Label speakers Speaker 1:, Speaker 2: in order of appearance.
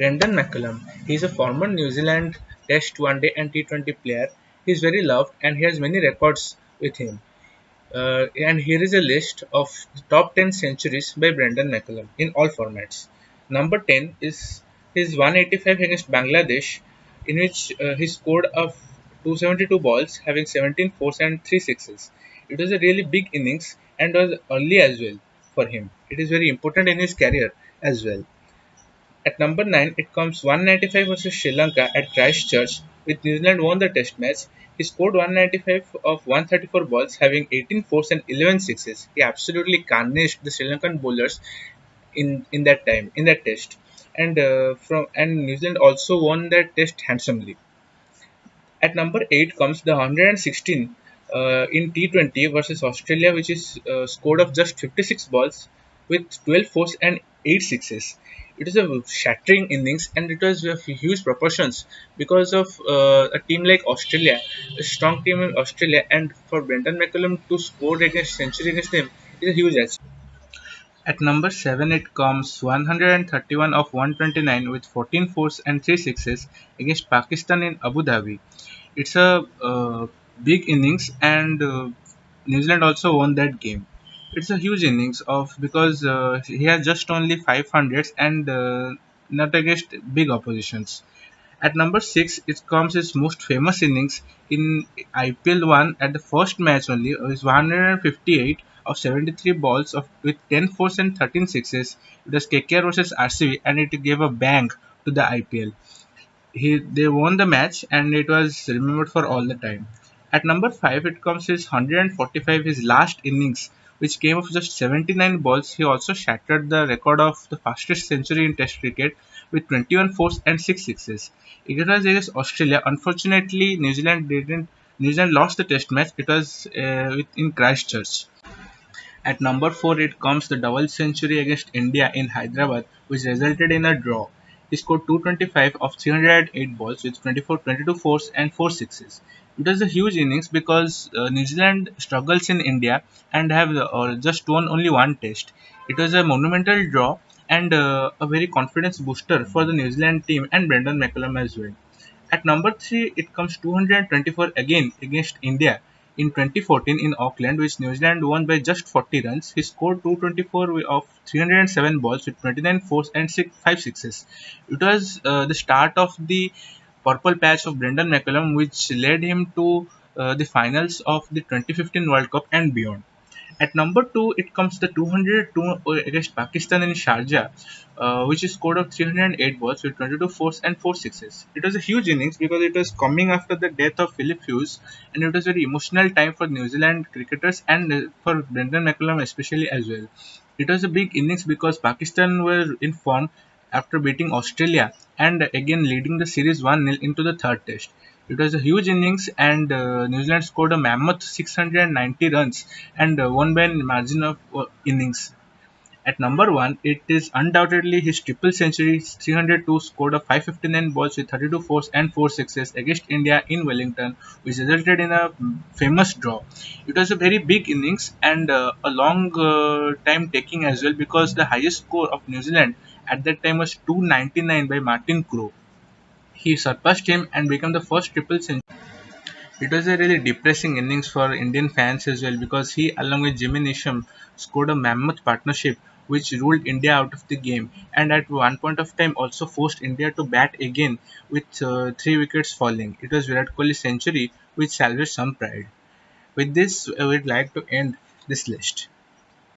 Speaker 1: Brendon Mccullum. He is a former New Zealand Test, One Day and T20 player. He is very loved and he has many records with him. And here is a list of the top 10 centuries by Brendon Mccullum in all formats. Number 10 is his 185 against Bangladesh, in which he scored of 272 balls, having 17 fours and 3 sixes. It was a really big innings and was early as well for him. It is very important in his career as well. At number 9, it comes 195 versus Sri Lanka at Christchurch, with New Zealand won the test match. He scored 195 of 134 balls, having 18 fours and 11 sixes. He absolutely carnaged the Sri Lankan bowlers in that time, in that test. And New Zealand also won that test handsomely. At number 8 comes the 116 in T20 versus Australia, which is scored of just 56 balls with 12 fours and 8 sixes. It is a shattering innings and it was of huge proportions because of a team like Australia, a strong team in Australia, and for Brendon Mccullum to score against century against them is a huge achievement. At number 7 it comes 131 of 129 with 14 fours and 3 sixes against Pakistan in Abu Dhabi. It's a big innings and New Zealand also won that game. It's a huge innings of because he has just only 500s and not against big oppositions. At number 6, it comes his most famous innings in IPL 1 at the first match only. Is 158 of 73 balls with 10 fours and 13 sixes. It was KKR versus RCB and it gave a bang to the IPL. They won the match and it was remembered for all the time. At number 5, it comes his 145, his last innings, which came of just 79 balls. He also shattered the record of the fastest century in Test cricket with 21 fours and 6 sixes. It was against Australia. Unfortunately, New Zealand didn't. New Zealand lost the Test match. It was in Christchurch. At number 4, it comes the double century against India in Hyderabad, which resulted in a draw. He scored 225 of 308 balls with 24, 22 fours and 4 sixes. It was a huge innings because New Zealand struggles in India and have just won only one test. It was a monumental draw and a very confidence booster for the New Zealand team and Brendon Mccullum as well. At number 3, it comes 224 again against India in 2014 in Auckland, which New Zealand won by just 40 runs. He scored 224 of 307 balls with 29 fours and 5 sixes. It was the start of the purple patch of Brendon McCullum, which led him to the finals of the 2015 World Cup and beyond. At number 2, it comes the 202 against Pakistan in Sharjah, which is scored of 308 balls with 22 fours and 4 sixes. It was a huge innings because it was coming after the death of Philip Hughes, and it was a very emotional time for New Zealand cricketers and for Brendon McCullum especially as well. It was a big innings because Pakistan were in form after beating Australia and again leading the series 1-0 into the third test. It was a huge innings and New Zealand scored a mammoth 690 runs and won by a margin of innings. At number 1, it is undoubtedly his triple century 302 scored of 559 balls with 32 fours and 4 sixes against India in Wellington, which resulted in a famous draw. It was a very big innings and a long time taking as well because the highest score of New Zealand at that time was 299 by Martin Crowe. He surpassed him and became the first triple century. It was a really depressing innings for Indian fans as well because he, along with Jimmy Neesham, scored a mammoth partnership which ruled India out of the game and at one point of time also forced India to bat again with 3 wickets falling. It was Virat Kohli's century which salvaged some pride. With this, I would like to end this list.